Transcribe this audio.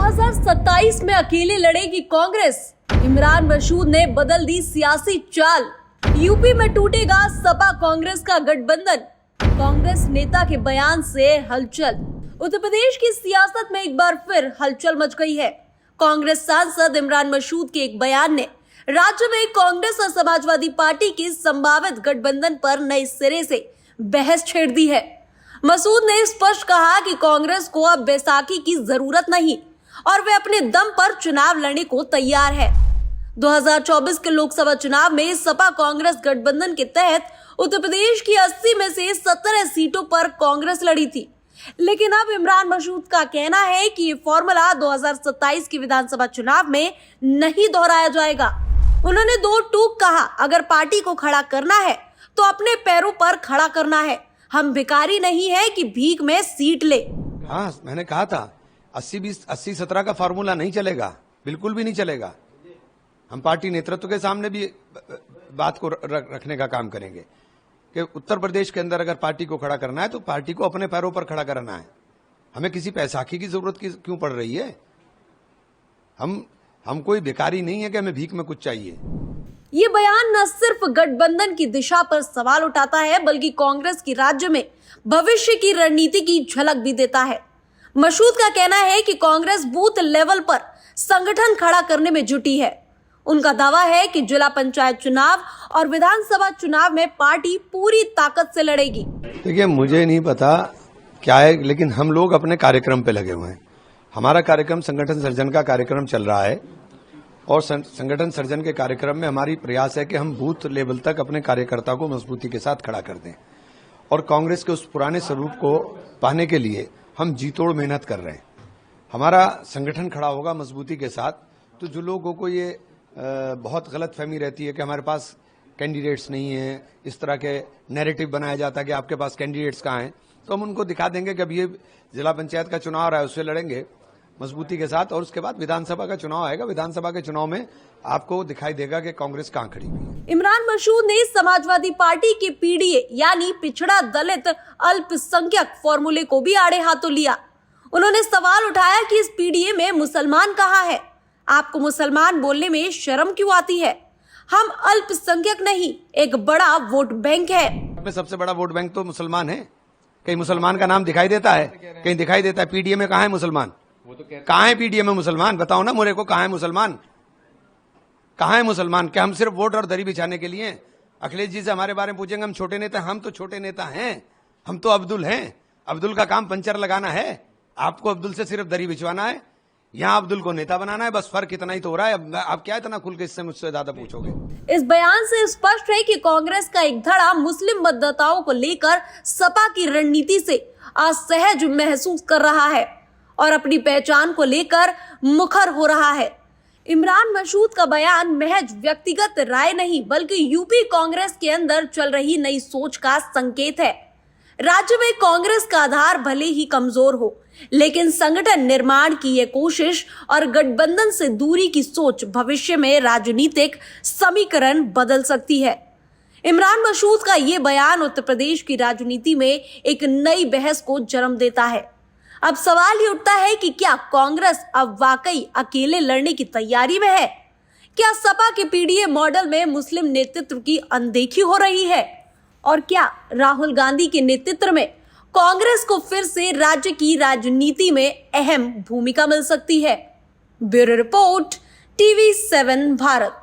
2027 में अकेले लड़ेगी कांग्रेस। इमरान मसूद ने बदल दी सियासी चाल। यूपी में टूटेगा सपा कांग्रेस का गठबंधन। कांग्रेस नेता के बयान से हलचल। उत्तर प्रदेश की सियासत में एक बार फिर हलचल मच गई है। कांग्रेस सांसद इमरान मसूद के एक बयान ने राज्य में कांग्रेस और समाजवादी पार्टी के संभावित गठबंधन पर नए सिरे से बहस छेड़ दी है। मसूद ने स्पष्ट कहा कि कांग्रेस को अब बैसाखी की जरूरत नहीं और वे अपने दम पर चुनाव लड़ने को तैयार है। 2024 के लोकसभा चुनाव में सपा कांग्रेस गठबंधन के तहत उत्तर प्रदेश की 80 में से 17 सीटों पर कांग्रेस लड़ी थी, लेकिन अब इमरान मसूद का कहना है कि ये फॉर्मूला 2027 के विधानसभा चुनाव में नहीं दोहराया जाएगा। उन्होंने दो टूक कहा, अगर पार्टी को खड़ा करना है तो अपने पैरों पर खड़ा करना है। हम भिखारी नहीं है कि भीख में सीट ले। हाँ, मैंने कहा था 80-20 80-17 का फार्मूला नहीं चलेगा, बिल्कुल भी नहीं चलेगा। हम पार्टी नेतृत्व के सामने भी बात को रखने का काम करेंगे कि उत्तर प्रदेश के अंदर अगर पार्टी को खड़ा करना है तो पार्टी को अपने पैरों पर खड़ा करना है। हमें किसी पैसाखी की जरूरत क्यों पड़ रही है? हम कोई भिखारी नहीं है कि हमें भीख में कुछ चाहिए। ये बयान न सिर्फ गठबंधन की दिशा पर सवाल उठाता है, बल्कि कांग्रेस की राज्य में भविष्य की रणनीति की झलक भी देता है। मसूद का कहना है कि कांग्रेस बूथ लेवल पर संगठन खड़ा करने में जुटी है। उनका दावा है कि जिला पंचायत चुनाव और विधानसभा चुनाव में पार्टी पूरी ताकत से लड़ेगी। देखिए, मुझे नहीं पता क्या है, लेकिन हम लोग अपने कार्यक्रम पे लगे हुए हैं। हमारा कार्यक्रम संगठन सर्जन का कार्यक्रम चल रहा है और संगठन सर्जन के कार्यक्रम में हमारी प्रयास है कि हम बूथ लेवल तक अपने कार्यकर्ता को मजबूती के साथ खड़ा कर दें और कांग्रेस के उस पुराने स्वरूप को पाने के लिए हम जी तोड़ मेहनत कर रहे हैं। हमारा संगठन खड़ा होगा मजबूती के साथ। तो जो लोगों को ये बहुत गलत फहमी रहती है कि हमारे पास कैंडिडेट्स नहीं है, इस तरह के नैरेटिव बनाया जाता है कि आपके पास कैंडिडेट्स कहाँ हैं, तो हम उनको दिखा देंगे कि अब ये जिला पंचायत का चुनाव आ रहा है, उससे लड़ेंगे मजबूती के साथ और उसके बाद विधानसभा का चुनाव आएगा। विधानसभा के चुनाव में आपको दिखाई देगा कि कांग्रेस कहां खड़ी हुई है। इमरान मसूद ने समाजवादी पार्टी के पीडीए यानी पिछड़ा दलित अल्पसंख्यक फॉर्मूले को भी आड़े हाथों लिया। उन्होंने सवाल उठाया कि इस पीडीए में मुसलमान कहाँ है? आपको मुसलमान बोलने में शर्म क्यों आती है? हम अल्पसंख्यक नहीं, एक बड़ा वोट बैंक है। सबसे बड़ा वोट बैंक तो मुसलमान है। कहीं मुसलमान का नाम दिखाई देता है? कहीं दिखाई देता है? पीडीए में कहाँ है मुसलमान? कहाँ है पीडीए में मुसलमान? बताओ ना मुझे को, कहाँ है मुसलमान? कहाँ है मुसलमान? क्या हम सिर्फ वोट और दरी बिछाने के लिए? अखिलेश जी से हमारे बारे में पूछेंगे, हम छोटे नेता। हम तो छोटे नेता हैं, हम तो अब्दुल हैं। अब्दुल का काम पंचर लगाना है, आपको अब्दुल से सिर्फ दरी बिछवाना है। यहाँ अब्दुल को नेता बनाना है, बस फर्क इतना ही तो हो रहा है। आप क्या इतना खुल के इससे मुझसे ज्यादा पूछोगे? इस बयान से स्पष्ट है कि कांग्रेस का एक धड़ा मुस्लिम मतदाताओं को लेकर सपा की रणनीति से असहज महसूस कर रहा है और अपनी पहचान को लेकर मुखर हो रहा है। इमरान मसूद का बयान महज व्यक्तिगत राय नहीं, बल्कि यूपी कांग्रेस के अंदर चल रही नई सोच का संकेत है। राज्य में कांग्रेस का आधार भले ही कमजोर हो, लेकिन संगठन निर्माण की यह कोशिश और गठबंधन से दूरी की सोच भविष्य में राजनीतिक समीकरण बदल सकती है। इमरान मसूद का ये बयान उत्तर प्रदेश की राजनीति में एक नई बहस को जन्म देता है। अब सवाल ही उठता है कि क्या कांग्रेस अब वाकई अकेले लड़ने की तैयारी में है? क्या सपा के पीडीए मॉडल में मुस्लिम नेतृत्व की अनदेखी हो रही है? और क्या राहुल गांधी के नेतृत्व में कांग्रेस को फिर से राज्य की राजनीति में अहम भूमिका मिल सकती है? Bureau report, TV7 Bharat.